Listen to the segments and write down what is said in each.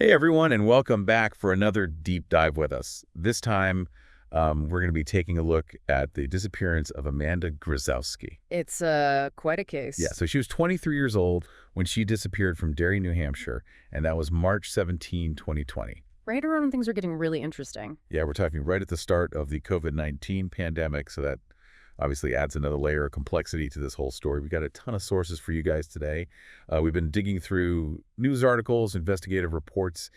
Hey everyone, and welcome back for another deep dive with us. This time, we're going to be taking a look at the disappearance of Amanda Grazewski. It's quite a Yeah, case. so she was 23 years old when she disappeared from Derry, New Hampshire, and that was March 17, 2020. Right around when things are getting really interesting. Yeah, we're talking right at the start of the COVID-19 pandemic, so that obviously adds another layer of complexity to this whole story. We got a ton of sources for you guys today. We've been digging through news articles, investigative reports,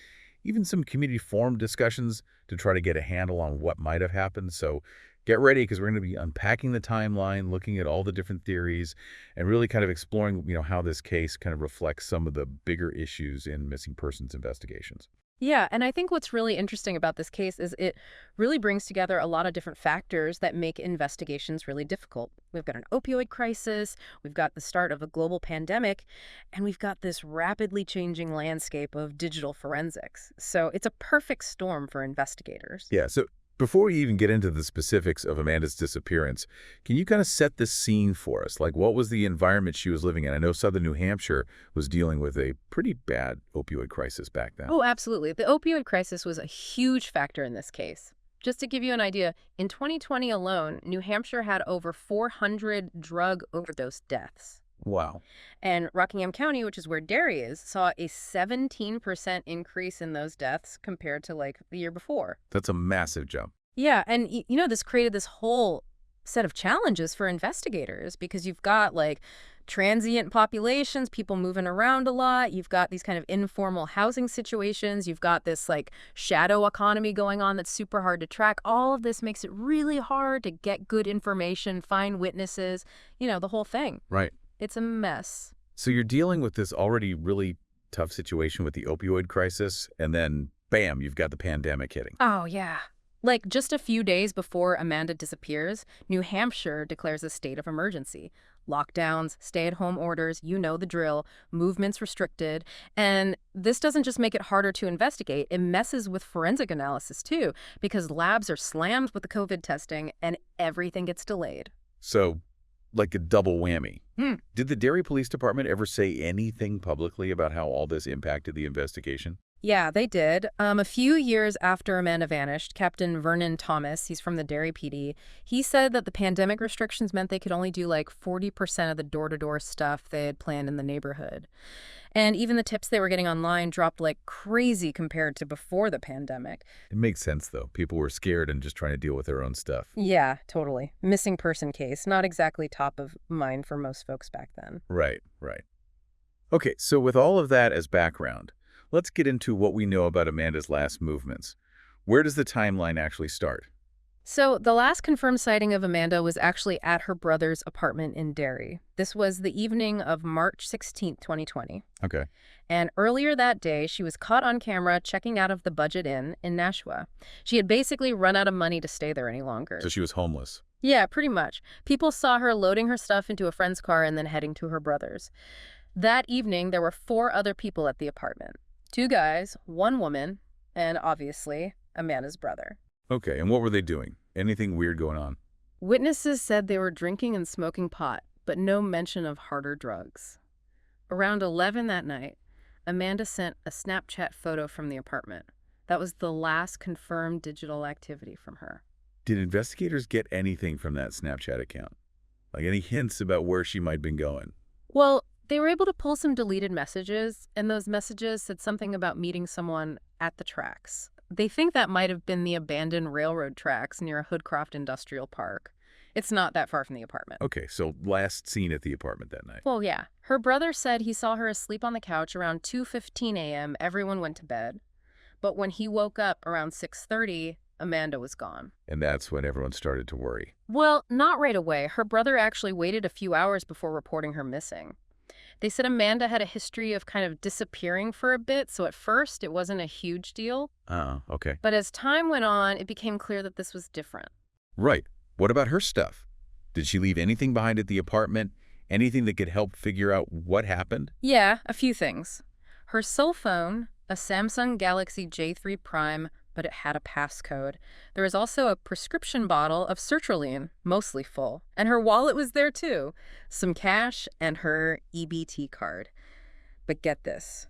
even some community forum discussions to try to get a handle on what might have happened. So get ready because we're going to be unpacking the timeline, looking at all the different theories, and really kind of exploring, how this case kind of reflects some of the bigger issues in missing persons investigations. Yeah, and I think what's really interesting about this case is it really brings together a lot of different factors that make investigations really difficult. We've got an opioid crisis, we've got the start of a global pandemic, and we've got this rapidly changing landscape of digital forensics. So it's a perfect storm for investigators. Yeah, so before we even get into the specifics of Amanda's disappearance, can you kind of set the scene for us? Like, what was the environment she was living in? I know southern New Hampshire was dealing with a pretty bad opioid crisis back then. Oh, absolutely. The opioid crisis was a huge factor in this case. Just to give you an idea, in 2020 alone, New Hampshire had over 400 drug overdose deaths. Wow. And Rockingham County, which is where Derry is, saw a 17% increase in those deaths compared to like the year before. That's a massive jump. Yeah, and this created this whole set of challenges for investigators because you've got like transient populations, people moving around a lot. You've got these kind of informal housing situations. You've got this like shadow economy going on that's super hard to track. All of this makes it really hard to get good information, find witnesses, the whole thing. Right. It's a mess. So you're dealing with this already really tough situation with the opioid crisis, and then, bam, you've got the pandemic hitting. Oh, yeah. Like just a few days before Amanda disappears, New Hampshire declares a state of emergency. Lockdowns, stay-at-home orders, you know the drill, movements restricted. And this doesn't just make it harder to investigate, it messes with forensic analysis too, because labs are slammed with the COVID testing and everything gets delayed. So, like a double whammy. Hmm. Did the Derry Police Department ever say anything publicly about how all this impacted the investigation? Yeah, they did. A few years after Amanda vanished, Captain Vernon Thomas, he's from the Derry PD, he said that the pandemic restrictions meant they could only do like 40% of the door-to-door stuff they had planned in the neighborhood. And even the tips they were getting online dropped like crazy compared to before the pandemic. It makes sense, though. People were scared and just trying to deal with their own stuff. Yeah, totally. Missing person case, not exactly top of mind for most folks back then. Right, right. Okay, so with all of that as background, let's get into what we know about Amanda's last movements. Where does the timeline actually start? So the last confirmed sighting of Amanda was actually at her brother's apartment in Derry. This was the evening of March 16th, 2020. Okay. And earlier that day, she was caught on camera checking out of the Budget Inn in Nashua. She had basically run out of money to stay there any longer. So she was homeless. Yeah, pretty much. People saw her loading her stuff into a friend's car and then heading to her brother's. That evening, there were 4 other people at the apartment. 2 guys, 1 woman, and obviously, Amanda's brother. Okay, and what were they doing? Anything weird going on? Witnesses said they were drinking and smoking pot, but no mention of harder drugs. Around 11 that night, Amanda sent a Snapchat photo from the apartment. That was the last confirmed digital activity from her. Did investigators get anything from that Snapchat account? Like any hints about where she might have been going? Well, they were able to pull some deleted messages, and those messages said something about meeting someone at the tracks. They think that might have been the abandoned railroad tracks near Hoodcroft Industrial Park. It's not that far from the apartment. Okay, so last seen at the apartment that night. Well, yeah. Her brother said he saw her asleep on the couch around 2:15 a.m. Everyone went to bed. But when he woke up around 6:30, Amanda was gone. And that's when everyone started to worry. Well, not right away. Her brother actually waited a few hours before reporting her missing. They said Amanda had a history of kind of disappearing for a bit, so at first it wasn't a huge deal. Oh, okay. But as time went on, it became clear that this was different. Right. What about her stuff? Did she leave anything behind at the apartment? Anything that could help figure out what happened? Yeah, a few things. Her cell phone, a Samsung Galaxy J3 Prime, but it had a passcode. There was also a prescription bottle of sertraline, mostly full. And her wallet was there too. Some cash and her EBT card. But get this.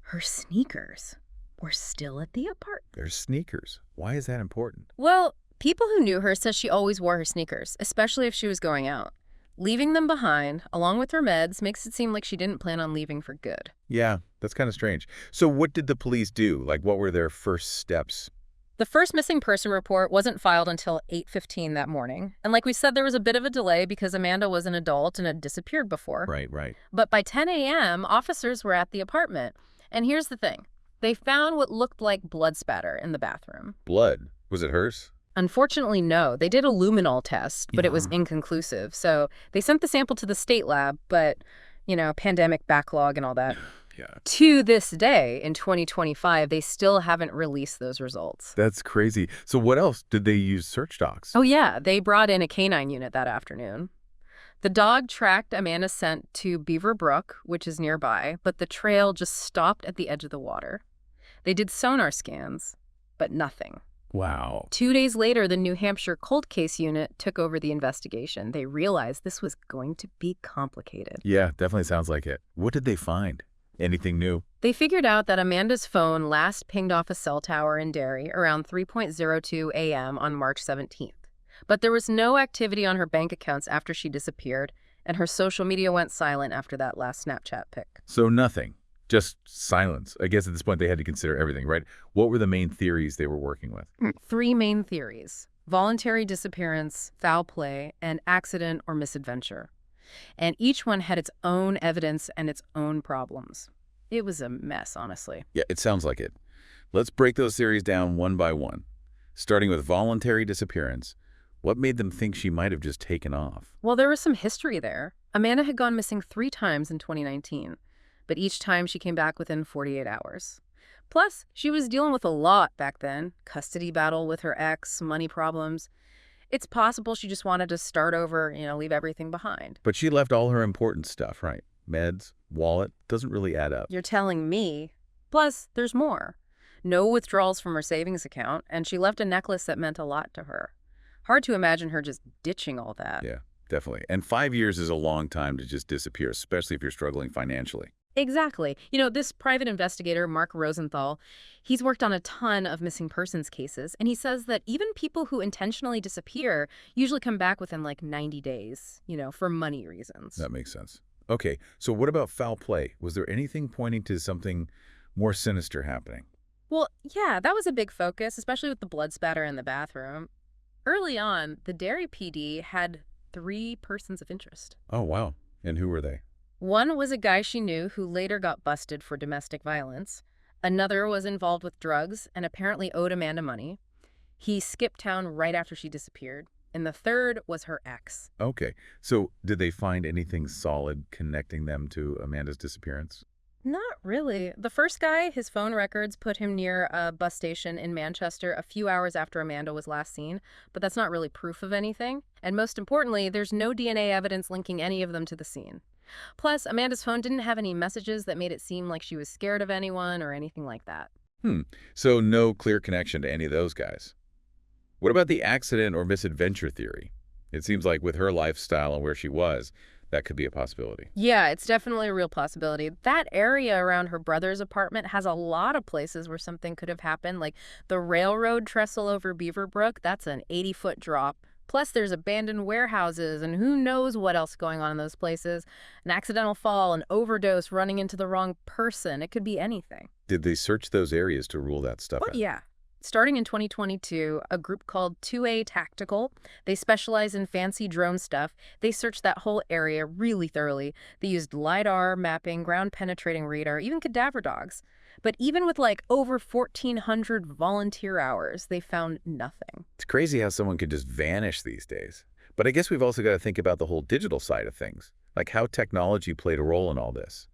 Her sneakers. were still at the apartment. There's sneakers. Why is that important? Well, people who knew her said she always wore her sneakers, especially if she was going out. Leaving them behind, along with her meds, makes it seem like she didn't plan on leaving for good. Yeah, that's kind of strange. So what did the police do? Like, what were their first steps? The first missing person report wasn't filed until 8:15 that morning. And like we said, there was a bit of a delay because Amanda was an adult and had disappeared before. Right, right. But by 10 a.m., officers were at the apartment. And here's the thing. They found what looked like blood spatter in the bathroom. Blood. Was it hers? Unfortunately, no. They did a luminol test, but it was Yeah. inconclusive. So they sent the sample to the state lab, but, pandemic backlog and all that. Yeah. To this day, in 2025, they still haven't released those results. That's crazy. So what else? Did they use search dogs? Oh, yeah. They brought in a canine unit that afternoon. The dog tracked Amanda's scent to Beaver Brook, which is nearby, but the trail just stopped at the edge of the water. They did sonar scans, but nothing. Wow. 2 days later, the New Hampshire cold case unit took over the investigation. They realized this was going to be complicated. Yeah, definitely sounds like it. What did they find? Anything new? They figured out that Amanda's phone last pinged off a cell tower in Derry around 3:02 a.m. on March 17th. But there was no activity on her bank accounts after she disappeared, and her social media went silent after that last Snapchat pic. So nothing. Just silence. I guess at this point they had to consider everything, right? What were the main theories they were working with? 3 main theories: voluntary disappearance, foul play, and accident or misadventure. And each one had its own evidence and its own problems. It was a mess, honestly. Yeah, it sounds like it. Let's break those theories down one by one. Starting with voluntary disappearance, what made them think she might have just taken off? Well, there was some history there. Amanda had gone missing 3 times in 2019, but each time she came back within 48 hours. Plus, she was dealing with a lot back then. Custody battle with her ex, money problems. It's possible she just wanted to start over, leave everything behind. But she left all her important stuff, right? Meds, wallet, doesn't really add up. You're telling me. Plus, there's more. No withdrawals from her savings account, and she left a necklace that meant a lot to her. Hard to imagine her just ditching all that. Yeah, definitely. And 5 years is a long time to just disappear, especially if you're struggling financially. Exactly. This private investigator, Mark Rosenthal, he's worked on a ton of missing persons cases, and he says that even people who intentionally disappear usually come back within like 90 days, for money reasons. That makes sense. Okay, so what about foul play? Was there anything pointing to something more sinister happening? Well, yeah, that was a big focus, especially with the blood spatter in the bathroom. Early on, the Derry PD had 3 persons of interest. Oh, wow. And who were they? One was a guy she knew who later got busted for domestic violence. Another was involved with drugs and apparently owed Amanda money. He skipped town right after she disappeared. And the third was her ex. Okay, so did they find anything solid connecting them to Amanda's disappearance? Not really. The first guy, his phone records put him near a bus station in Manchester a few hours after Amanda was last seen, but that's not really proof of anything. And most importantly, there's no DNA evidence linking any of them to the scene. Plus, Amanda's phone didn't have any messages that made it seem like she was scared of anyone or anything like that. So no clear connection to any of those guys. What about the accident or misadventure theory? It seems like with her lifestyle and where she was, that could be a possibility. Yeah, it's definitely a real possibility. That area around her brother's apartment has a lot of places where something could have happened, like the railroad trestle over Beaver Brook. That's an 80-foot drop. Plus, there's abandoned warehouses, and who knows what else going on in those places. An accidental fall, an overdose, running into the wrong person. It could be anything. Did they search those areas to rule that stuff out? Yeah. Starting in 2022, a group called 2A Tactical, they specialize in fancy drone stuff. They searched that whole area really thoroughly. They used LiDAR, mapping, ground-penetrating radar, even cadaver dogs. But even with like over 1,400 volunteer hours, they found nothing. It's crazy how someone could just vanish these days. But I guess we've also got to think about the whole digital side of things, like how technology played a role in all this.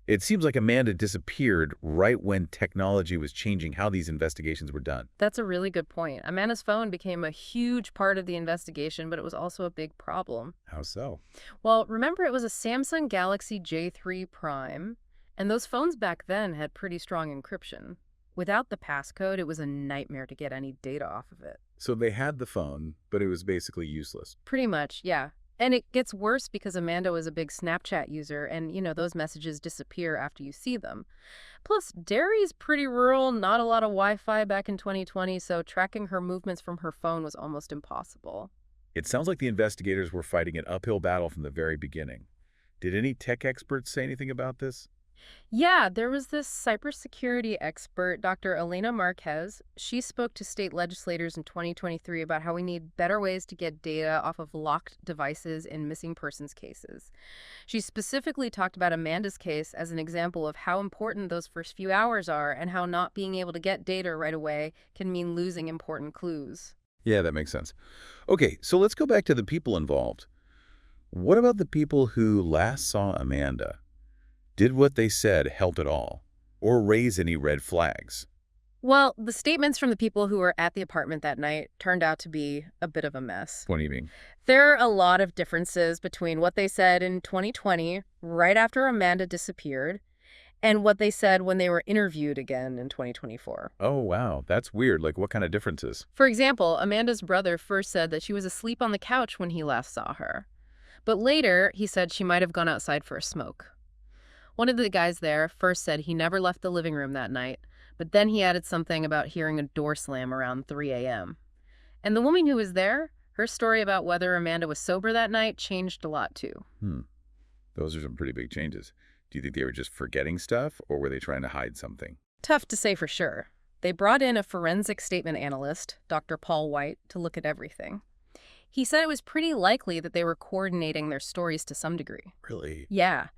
It seems like Amanda disappeared right when technology was changing how these investigations were done. That's a really good point. Amanda's phone became a huge part of the investigation, but it was also a big problem. How so? Well, remember it was a Samsung Galaxy J3 Prime, and those phones back then had pretty strong encryption. Without the passcode, it was a nightmare to get any data off of it. So they had the phone, but it was basically useless. Pretty much, yeah. And it gets worse because Amanda was a big Snapchat user, and, those messages disappear after you see them. Plus, Derry's pretty rural, not a lot of Wi-Fi back in 2020, so tracking her movements from her phone was almost impossible. It sounds like the investigators were fighting an uphill battle from the very beginning. Did any tech experts say anything about this? Yeah, there was this cybersecurity expert, Dr. Elena Marquez. She spoke to state legislators in 2023 about how we need better ways to get data off of locked devices in missing persons cases. She specifically talked about Amanda's case as an example of how important those first few hours are and how not being able to get data right away can mean losing important clues. Yeah, that makes sense. Okay, so let's go back to the people involved. What about the people who last saw Amanda? Did what they said help at all? Or raise any red flags? Well, the statements from the people who were at the apartment that night turned out to be a bit of a mess. What do you mean? There are a lot of differences between what they said in 2020, right after Amanda disappeared, and what they said when they were interviewed again in 2024. Oh, wow, that's weird. Like, what kind of differences? For example, Amanda's brother first said that she was asleep on the couch when he last saw her. But later, he said she might have gone outside for a smoke. One of the guys there first said he never left the living room that night, but then he added something about hearing a door slam around 3 a.m. And the woman who was there, her story about whether Amanda was sober that night changed a lot too. Those are some pretty big changes. Do you think they were just forgetting stuff, or were they trying to hide something? Tough to say for sure. They brought in a forensic statement analyst, Dr. Paul White, to look at everything. He said it was pretty likely that they were coordinating their stories to some degree. Really? Yeah.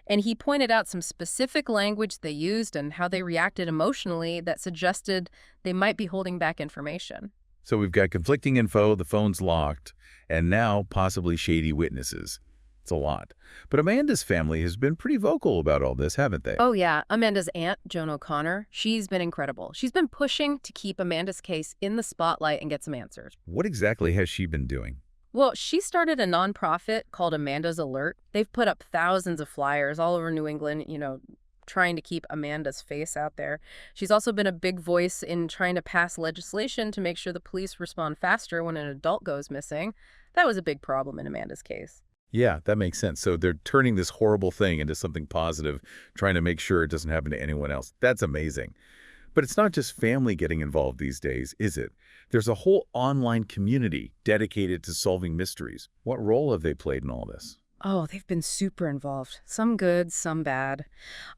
And he pointed out some specific language they used and how they reacted emotionally that suggested they might be holding back information. So we've got conflicting info, the phone's locked, and now possibly shady witnesses. It's a lot. But Amanda's family has been pretty vocal about all this, haven't they? Oh, yeah. Amanda's aunt, Joan O'Connor, she's been incredible. She's been pushing to keep Amanda's case in the spotlight and get some answers. What exactly has she been doing? Well, she started a nonprofit called Amanda's Alert. They've put up thousands of flyers all over New England, trying to keep Amanda's face out there. She's also been a big voice in trying to pass legislation to make sure the police respond faster when an adult goes missing. That was a big problem in Amanda's case. Yeah, that makes sense. So they're turning this horrible thing into something positive, trying to make sure it doesn't happen to anyone else. That's amazing. But it's not just family getting involved these days, is it? There's a whole online community dedicated to solving mysteries. What role have they played in all this? Oh, they've been super involved. Some good, some bad.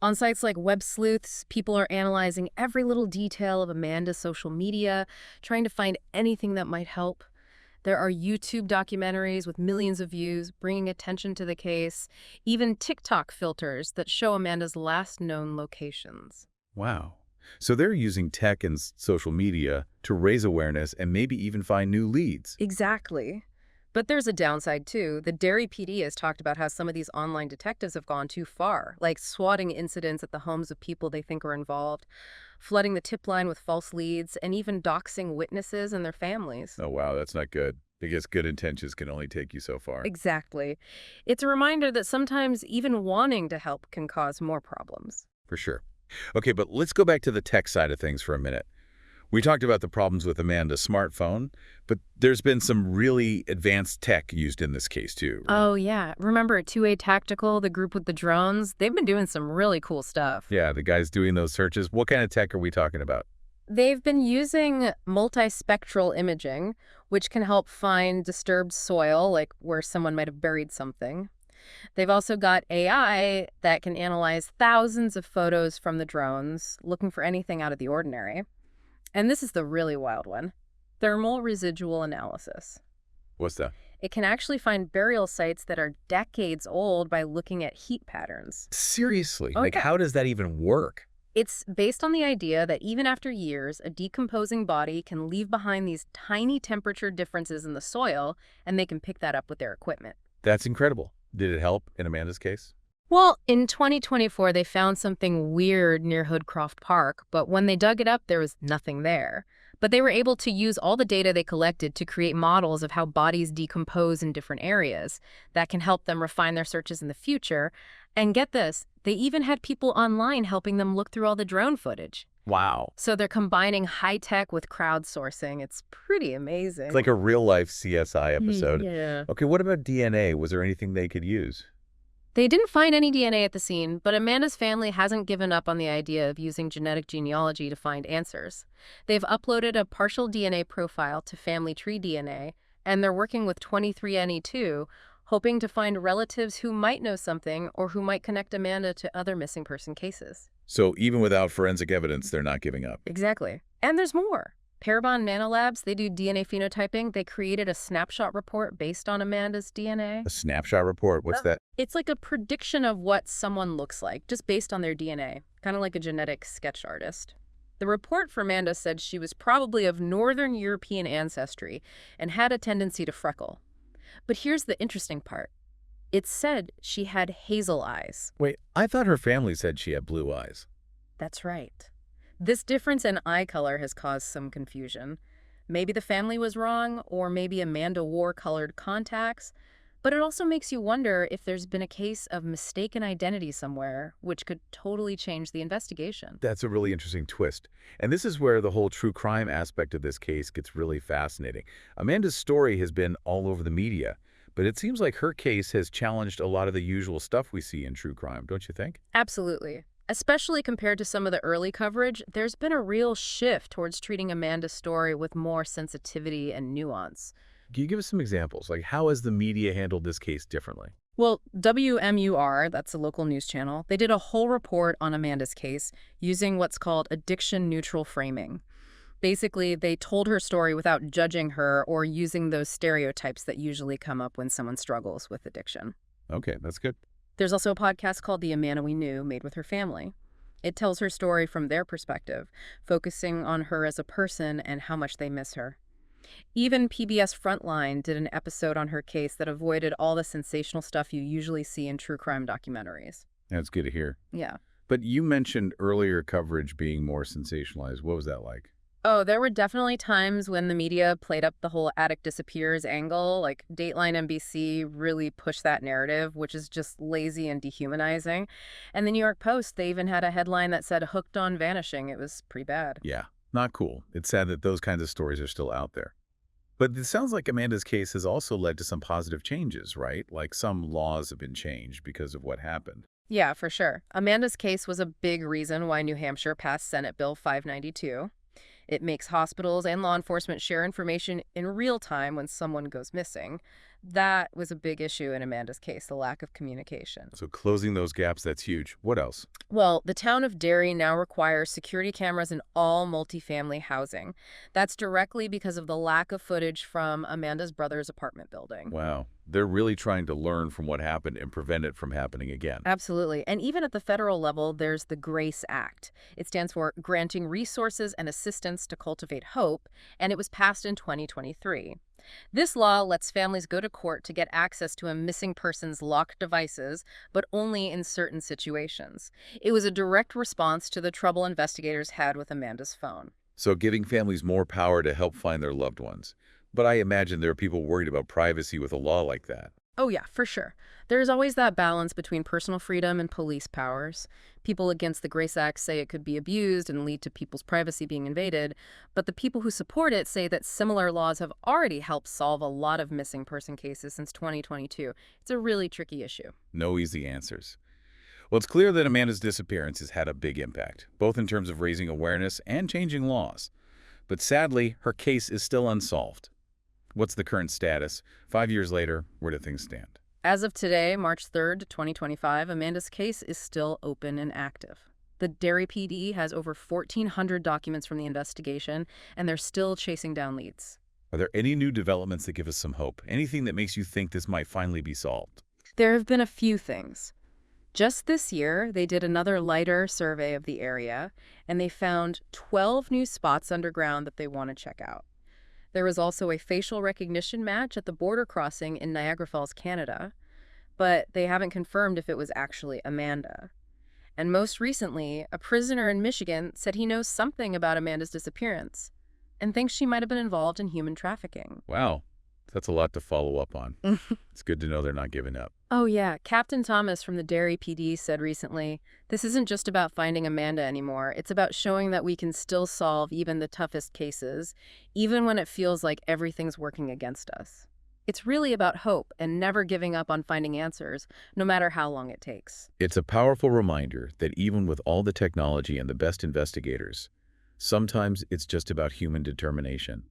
On sites like Web Sleuths, people are analyzing every little detail of Amanda's social media, trying to find anything that might help. There are YouTube documentaries with millions of views, bringing attention to the case, even TikTok filters that show Amanda's last known locations. Wow. So they're using tech and social media to raise awareness and maybe even find new leads. Exactly. But there's a downside, too. The Derry PD has talked about how some of these online detectives have gone too far, like swatting incidents at the homes of people they think are involved, flooding the tip line with false leads, and even doxing witnesses and their families. Oh, wow, that's not good. I guess good intentions can only take you so far. Exactly. It's a reminder that sometimes even wanting to help can cause more problems. For sure. Okay, but let's go back to the tech side of things for a minute. We talked about the problems with Amanda's smartphone, but there's been some really advanced tech used in this case, too. Right? Oh, yeah. Remember 2A Tactical, the group with the drones? They've been doing some really cool stuff. Yeah, the guys doing those searches. What kind of tech are we talking about? They've been using multispectral imaging, which can help find disturbed soil, like where someone might have buried something. They've also got AI that can analyze thousands of photos from the drones, looking for anything out of the ordinary. And this is the really wild one. Thermal residual analysis. What's that? It can actually find burial sites that are decades old by looking at heat patterns. Seriously? Oh, Like, yeah. how does that even work? It's based on the idea that even after years, a decomposing body can leave behind these tiny temperature differences in the soil, and they can pick that up with their equipment. That's incredible. Did it help in Amanda's case? Well, in 2024, they found something weird near Hoodcroft Park, but when they dug it up, there was nothing there. But they were able to use all the data they collected to create models of how bodies decompose in different areas that can help them refine their searches in the future. And get this, they even had people online helping them look through all the drone footage. Wow. So they're combining high tech with crowdsourcing. It's pretty It's amazing. like a real-life CSI episode. Yeah. Okay, what about DNA? Was there anything they could use? They didn't find any DNA at the scene, but Amanda's family hasn't given up on the idea of using genetic genealogy to find answers. They've uploaded a partial DNA profile to Family Tree DNA, and they're working with 23andMe, hoping to find relatives who might know something or who might connect Amanda to other missing person cases. So even without forensic evidence, they're not giving up. Exactly. And there's more. Parabon Nanolabs, they do DNA phenotyping. They created a snapshot report based on Amanda's DNA. A snapshot report, what's that? It's like a prediction of what someone looks like, just based on their DNA, kind of like a genetic sketch artist. The report for Amanda said she was probably of Northern European ancestry and had a tendency to freckle. But here's the interesting part. It said she had hazel eyes. Wait, I thought her family said she had blue eyes. That's right. This difference in eye color has caused some confusion. Maybe the family was wrong, or maybe Amanda wore colored contacts. But it also makes you wonder if there's been a case of mistaken identity somewhere, which could totally change the investigation. That's a really interesting twist. And this is where the whole true crime aspect of this case gets really fascinating. Amanda's story has been all over the media, but it seems like her case has challenged a lot of the usual stuff we see in true crime, don't you think? Absolutely. Especially compared to some of the early coverage, there's been a real shift towards treating Amanda's story with more sensitivity and nuance. Can you give us some examples? Like, how has the media handled this case differently? Well, WMUR, that's a local news channel, they did a whole report on Amanda's case using what's called addiction-neutral framing. Basically, they told her story without judging her or using those stereotypes that usually come up when someone struggles with addiction. Okay, that's good. There's also a podcast called The Amanda We Knew, made with her family. It tells her story from their perspective, focusing on her as a person and how much they miss her. Even PBS Frontline did an episode on her case that avoided all the sensational stuff you usually see in true crime documentaries. That's good to hear. Yeah. But you mentioned earlier coverage being more sensationalized. What was that like? Oh, there were definitely times when the media played up the whole addict disappears angle. Like Dateline NBC really pushed that narrative, which is just lazy and dehumanizing. And the New York Post, they even had a headline that said hooked on vanishing. It was pretty bad. Yeah, not cool. It's sad that those kinds of stories are still out there. But it sounds like Amanda's case has also led to some positive changes, right? Like some laws have been changed because of what happened. Yeah, for sure. Amanda's case was a big reason why New Hampshire passed Senate Bill 592. It makes hospitals and law enforcement share information in real time when someone goes missing. That was a big issue in Amanda's case, the lack of communication. So closing those gaps, that's huge. What else? Well, the town of Derry now requires security cameras in all multifamily housing. That's directly because of the lack of footage from Amanda's brother's apartment building. Wow. They're really trying to learn from what happened and prevent it from happening again. Absolutely. And even at the federal level, there's the GRACE Act. It stands for Granting Resources and Assistance to Cultivate Hope, and it was passed in 2023. This law lets families go to court to get access to a missing person's locked devices, but only in certain situations. It was a direct response to the trouble investigators had with Amanda's phone. So giving families more power to help find their loved ones. But I imagine there are people worried about privacy with a law like that. Oh yeah, for sure. There's always that balance between personal freedom and police powers. People against the Grace Act say it could be abused and lead to people's privacy being invaded, but the people who support it say that similar laws have already helped solve a lot of missing person cases since 2022. It's a really tricky issue. No easy answers. Well, it's clear that Amanda's disappearance has had a big impact, both in terms of raising awareness and changing laws. But sadly, her case is still unsolved. What's the current status? 5 years later, where do things stand? As of today, March 3rd, 2025, Amanda's case is still open and active. The Derry PD has over 1,400 documents from the investigation, and they're still chasing down leads. Are there any new developments that give us some hope? Anything that makes you think this might finally be solved? There have been a few things. Just this year, they did another lighter survey of the area, and they found 12 new spots underground that they want to check out. There was also a facial recognition match at the border crossing in Niagara Falls, Canada, but they haven't confirmed if it was actually Amanda. And most recently, a prisoner in Michigan said he knows something about Amanda's disappearance and thinks she might have been involved in human trafficking. Wow. That's a lot to follow up on. It's good to know they're not giving up. Oh, yeah. Captain Thomas from the Derry PD said recently, this isn't just about finding Amanda anymore. It's about showing that we can still solve even the toughest cases, even when it feels like everything's working against us. It's really about hope and never giving up on finding answers, no matter how long it takes. It's a powerful reminder that even with all the technology and the best investigators, sometimes it's just about human determination.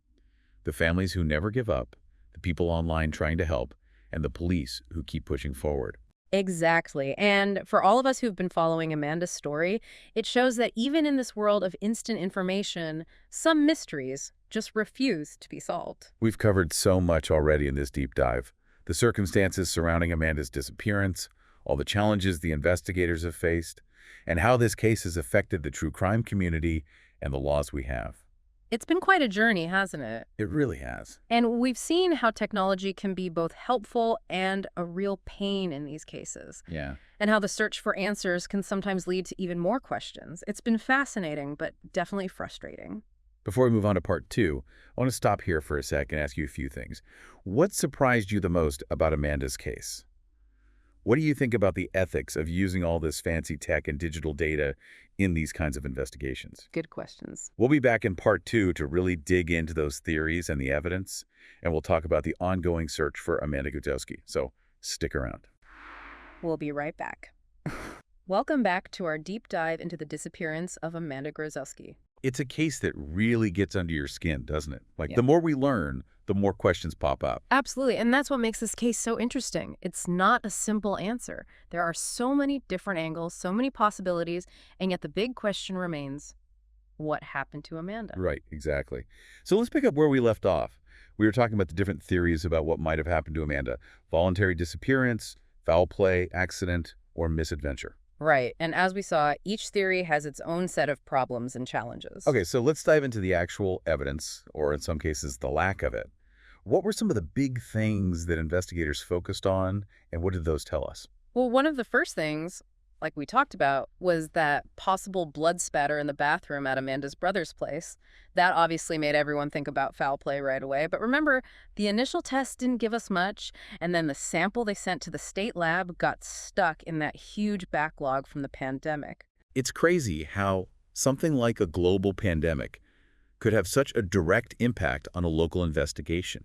The families who never give up, the people online trying to help, and the police who keep pushing forward. Exactly. And for all of us who've been following Amanda's story, it shows that even in this world of instant information, some mysteries just refuse to be solved. We've covered so much already in this deep dive. The circumstances surrounding Amanda's disappearance, all the challenges the investigators have faced, and how this case has affected the true crime community and the laws we have. It's been quite a journey, hasn't it? It really has. And we've seen how technology can be both helpful and a real pain in these cases, Yeah. and how the search for answers can sometimes lead to even more questions. It's been fascinating, but definitely frustrating. Before we move on to part two, I want to stop here for a sec and ask you a few things. What surprised you the most about Amanda's case? What do you think about the ethics of using all this fancy tech and digital data in these kinds of investigations? Good questions. We'll be back in part two to really dig into those theories and the evidence, and we'll talk about the ongoing search for Amanda Grazewski. So stick around. We'll be right back. Welcome back to our deep dive into the disappearance of Amanda Grazewski. It's a case that really gets under your skin, doesn't it? Like, Yeah. the more we learn, the more questions pop up. Absolutely, and that's what makes this case so interesting. It's not a simple answer. There are so many different angles, so many possibilities, and yet the big question remains, what happened to Amanda? Right, exactly. So let's pick up where we left off. We were talking about the different theories about what might have happened to Amanda. Voluntary disappearance, foul play, accident, or misadventure. Right, and as we saw, each theory has its own set of problems and challenges. Okay, so let's dive into the actual evidence, or in some cases, the lack of it. What were some of the big things that investigators focused on, and what did those tell us? Well, one of the first things, like we talked about, was that possible blood spatter in the bathroom at Amanda's brother's place. That obviously made everyone think about foul play right away. But remember, the initial test didn't give us much, and then the sample they sent to the state lab got stuck in that huge backlog from the pandemic. It's crazy how something like a global pandemic could have such a direct impact on a local investigation.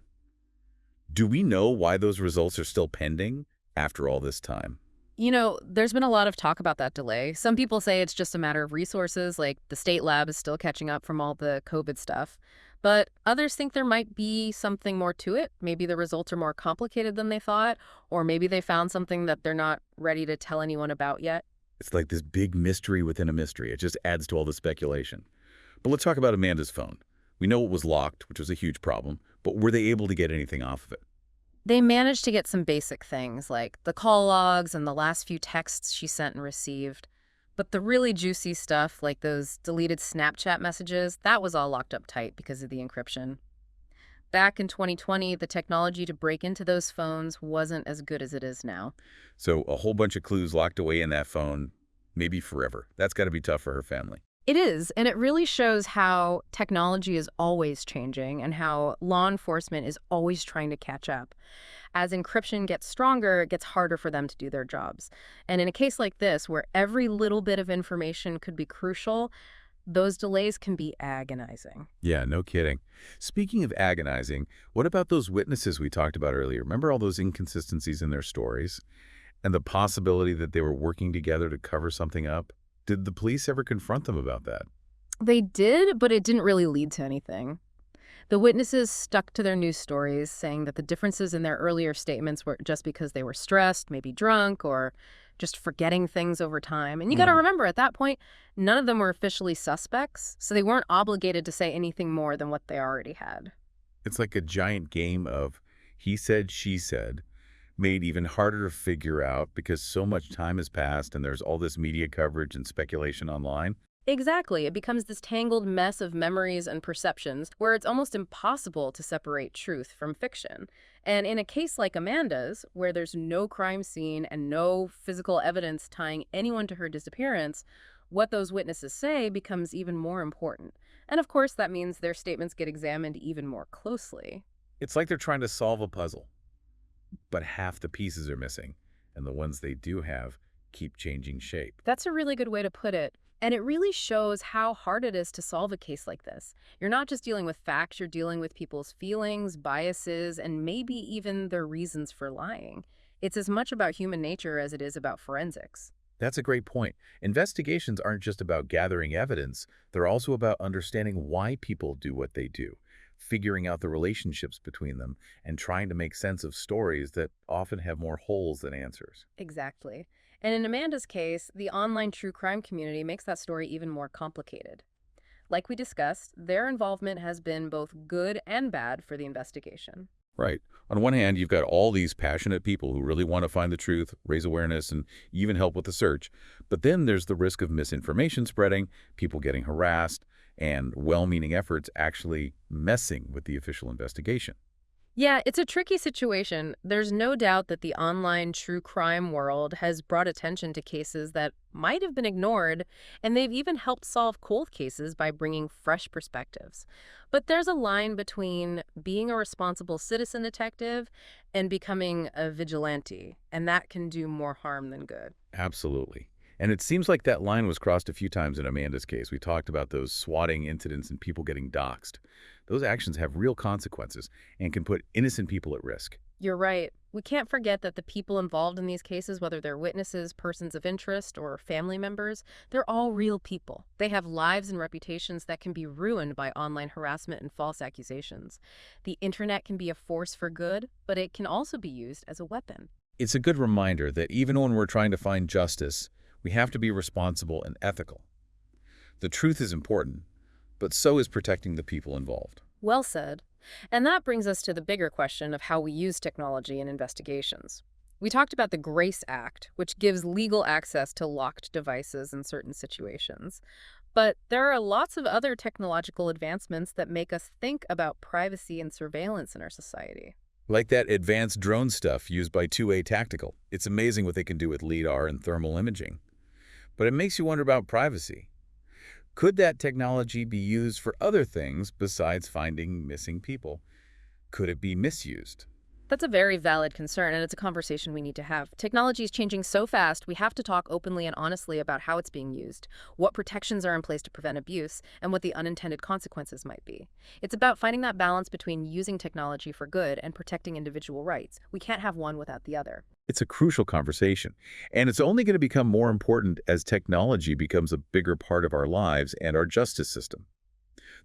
Do we know why those results are still pending after all this time? You know, there's been a lot of talk about that delay. Some people say it's just a matter of resources, like the state lab is still catching up from all the COVID stuff. But others think there might be something more to it. Maybe the results are more complicated than they thought, or maybe they found something that they're not ready to tell anyone about yet. It's like this big mystery within a mystery. It just adds to all the speculation. But let's talk about Amanda's phone. We know it was locked, which was a huge problem, but were they able to get anything off of it? They managed to get some basic things like the call logs and the last few texts she sent and received. But the really juicy stuff, like those deleted Snapchat messages, that was all locked up tight because of the encryption. Back in 2020, the technology to break into those phones wasn't as good as it is now. So a whole bunch of clues locked away in that phone, maybe forever. That's got to be tough for her family. It is, and it really shows how technology is always changing and how law enforcement is always trying to catch up. As encryption gets stronger, it gets harder for them to do their jobs. And in a case like this, where every little bit of information could be crucial, those delays can be agonizing. Yeah, no kidding. Speaking of agonizing, what about those witnesses we talked about earlier? Remember all those inconsistencies in their stories and the possibility that they were working together to cover something up? Did the police ever confront them about that? They did, but it didn't really lead to anything. The witnesses stuck to their news stories, saying that the differences in their earlier statements were just because they were stressed, maybe drunk, or just forgetting things over time. And you got to remember, at that point, none of them were officially suspects, so they weren't obligated to say anything more than what they already had. It's like a giant game of he said, she said, made even harder to figure out because so much time has passed and there's all this media coverage and speculation online. Exactly. It becomes this tangled mess of memories and perceptions where it's almost impossible to separate truth from fiction. And in a case like Amanda's, where there's no crime scene and no physical evidence tying anyone to her disappearance, what those witnesses say becomes even more important. And of course, that means their statements get examined even more closely. It's like they're trying to solve a puzzle, but half the pieces are missing, and the ones they do have keep changing shape. That's a really good way to put it. And it really shows how hard it is to solve a case like this. You're not just dealing with facts, you're dealing with people's feelings, biases, and maybe even their reasons for lying. It's as much about human nature as it is about forensics. That's a great point. Investigations aren't just about gathering evidence, they're also about understanding why people do what they do, figuring out the relationships between them, and trying to make sense of stories that often have more holes than answers. Exactly. And in Amanda's case, the online true crime community makes that story even more complicated. Like we discussed, their involvement has been both good and bad for the investigation. Right. On one hand, you've got all these passionate people who really want to find the truth, raise awareness, and even help with the search. But then there's the risk of misinformation spreading, people getting harassed, and well-meaning efforts actually messing with the official investigation. Yeah, it's a tricky situation. There's no doubt that the online true crime world has brought attention to cases that might have been ignored, and they've even helped solve cold cases by bringing fresh perspectives. But there's a line between being a responsible citizen detective and becoming a vigilante, and that can do more harm than good. Absolutely. And it seems like that line was crossed a few times in Amanda's case. We talked about those swatting incidents and people getting doxxed. Those actions have real consequences and can put innocent people at risk. You're right. We can't forget that the people involved in these cases, whether they're witnesses, persons of interest, or family members, they're all real people. They have lives and reputations that can be ruined by online harassment and false accusations. The internet can be a force for good, but it can also be used as a weapon. It's a good reminder that even when we're trying to find justice, we have to be responsible and ethical. The truth is important, but so is protecting the people involved. Well said. And that brings us to the bigger question of how we use technology in investigations. We talked about the GRACE Act, which gives legal access to locked devices in certain situations. But there are lots of other technological advancements that make us think about privacy and surveillance in our society. Like that advanced drone stuff used by 2A Tactical. It's amazing what they can do with LiDAR and thermal imaging. But it makes you wonder about privacy. Could that technology be used for other things besides finding missing people? Could it be misused? That's a very valid concern, and it's a conversation we need to have. Technology is changing so fast, we have to talk openly and honestly about how it's being used, what protections are in place to prevent abuse, and what the unintended consequences might be. It's about finding that balance between using technology for good and protecting individual rights. We can't have one without the other. It's a crucial conversation, and it's only going to become more important as technology becomes a bigger part of our lives and our justice system.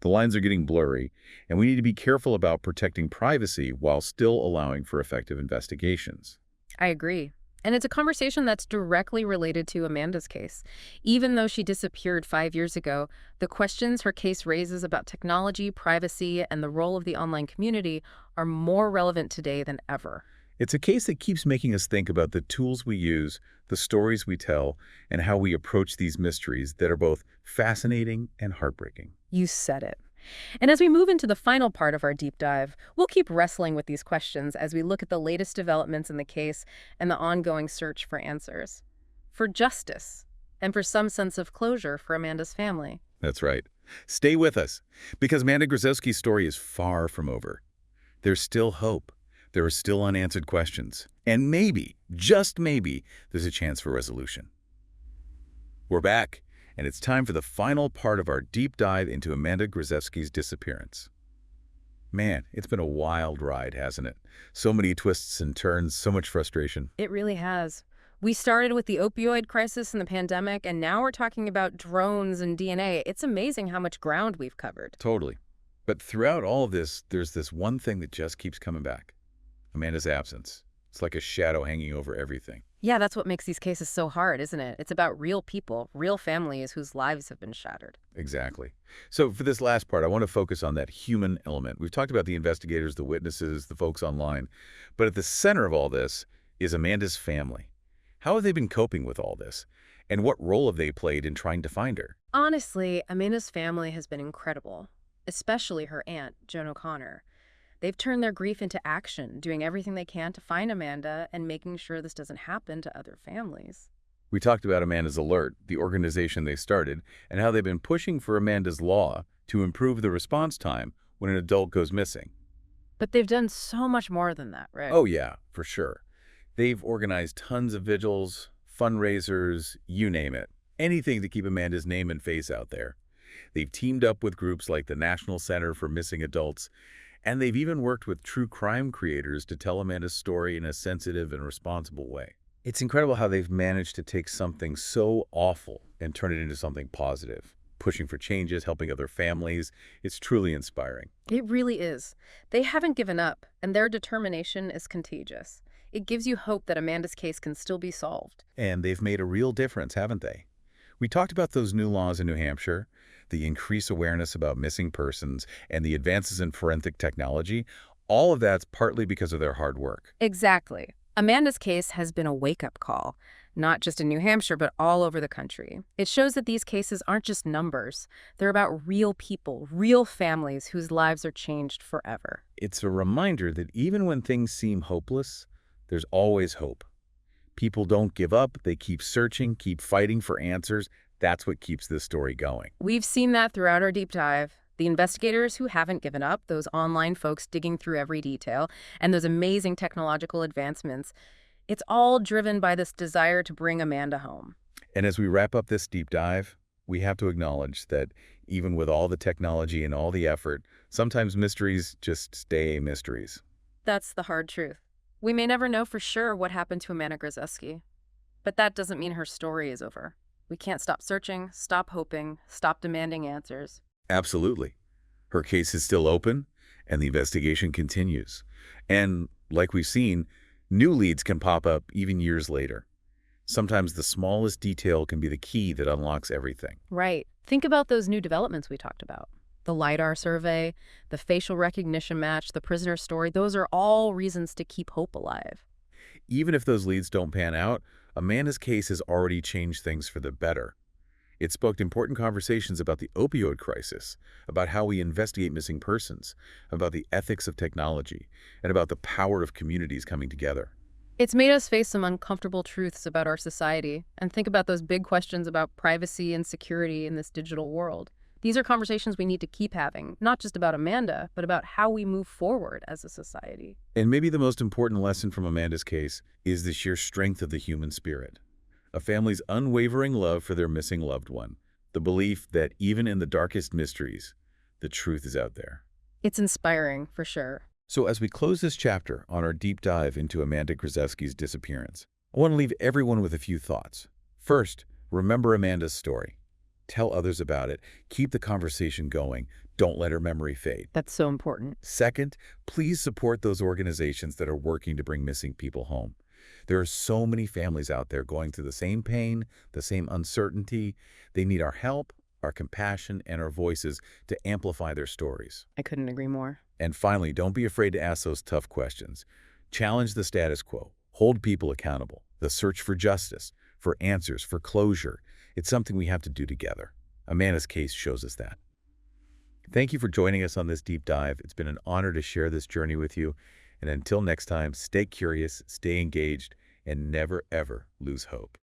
The lines are getting blurry, and we need to be careful about protecting privacy while still allowing for effective investigations. I agree. And it's a conversation that's directly related to Amanda's case. Even though she disappeared 5 years ago, the questions her case raises about technology, privacy, and the role of the online community are more relevant today than ever. It's a case that keeps making us think about the tools we use, the stories we tell, and how we approach these mysteries that are both fascinating and heartbreaking. You said it. And as we move into the final part of our deep dive, we'll keep wrestling with these questions as we look at the latest developments in the case and the ongoing search for answers, for justice, and for some sense of closure for Amanda's family. That's right. Stay with us, because Amanda Grazewski's story is far from over. There's still hope. There are still unanswered questions. And maybe, just maybe, there's a chance for resolution. We're back, and it's time for the final part of our deep dive into Amanda Grazewski's disappearance. Man, it's been a wild ride, hasn't it? So many twists and turns, so much frustration. It really has. We started with the opioid crisis and the pandemic, and now we're talking about drones and DNA. It's amazing how much ground we've covered. Totally. But throughout all of this, there's this one thing that just keeps coming back. Amanda's absence. It's like a shadow hanging over everything. Yeah, that's what makes these cases so hard, isn't it? It's about real people, real families whose lives have been shattered. Exactly. So for this last part, I want to focus on that human element. We've talked about the investigators, the witnesses, the folks online. But at the center of all this is Amanda's family. How have they been coping with all this? And what role have they played in trying to find her? Honestly, Amanda's family has been incredible, especially her aunt, Joan O'Connor. They've turned their grief into action, doing everything they can to find Amanda and making sure this doesn't happen to other families. We talked about Amanda's Alert, the organization they started, and how they've been pushing for Amanda's Law to improve the response time when an adult goes missing. But they've done so much more than that, right? Oh yeah, for sure. They've organized tons of vigils, fundraisers, you name it. Anything to keep Amanda's name and face out there. They've teamed up with groups like the National Center for Missing Adults, and they've even worked with true crime creators to tell Amanda's story in a sensitive and responsible way. It's incredible how they've managed to take something so awful and turn it into something positive, pushing for changes, helping other families. It's truly inspiring. It really is. They haven't given up, and their determination is contagious. It gives you hope that Amanda's case can still be solved. And they've made a real difference, haven't they? We talked about those new laws in New Hampshire, the increased awareness about missing persons, and the advances in forensic technology. All of that's partly because of their hard work. Exactly. Amanda's case has been a wake-up call, not just in New Hampshire, but all over the country. It shows that these cases aren't just numbers. They're about real people, real families whose lives are changed forever. It's a reminder that even when things seem hopeless, there's always hope. People don't give up. They keep searching, keep fighting for answers. That's what keeps this story going. We've seen that throughout our deep dive. The investigators who haven't given up, those online folks digging through every detail, and those amazing technological advancements, it's all driven by this desire to bring Amanda home. And as we wrap up this deep dive, we have to acknowledge that even with all the technology and all the effort, sometimes mysteries just stay mysteries. That's the hard truth. We may never know for sure what happened to Amanda Grazewski, but that doesn't mean her story is over. We can't stop searching, stop hoping, stop demanding answers. Absolutely. Her case is still open, and the investigation continues. And like we've seen, new leads can pop up even years later. Sometimes the smallest detail can be the key that unlocks everything. Right. Think about those new developments we talked about. The LiDAR survey, the facial recognition match, the prisoner story, those are all reasons to keep hope alive. Even if those leads don't pan out, Amanda's case has already changed things for the better. It sparked important conversations about the opioid crisis, about how we investigate missing persons, about the ethics of technology, and about the power of communities coming together. It's made us face some uncomfortable truths about our society and think about those big questions about privacy and security in this digital world. These are conversations we need to keep having, not just about Amanda, but about how we move forward as a society. And maybe the most important lesson from Amanda's case is the sheer strength of the human spirit. A family's unwavering love for their missing loved one. The belief that even in the darkest mysteries, the truth is out there. It's inspiring, for sure. So as we close this chapter on our deep dive into Amanda Grazewski's disappearance, I want to leave everyone with a few thoughts. First, remember Amanda's story. Tell others about it. Keep the conversation going. Don't let her memory fade. That's so important. Second, please support those organizations that are working to bring missing people home. There are so many families out there going through the same pain, the same uncertainty. They need our help, our compassion, and our voices to amplify their stories. I couldn't agree more. And finally, don't be afraid to ask those tough questions. Challenge the status quo. Hold people accountable. The search for justice, for answers, for closure. It's something we have to do together. Amanda's case shows us that. Thank you for joining us on this deep dive. It's been an honor to share this journey with you. And until next time, stay curious, stay engaged, and never, ever lose hope.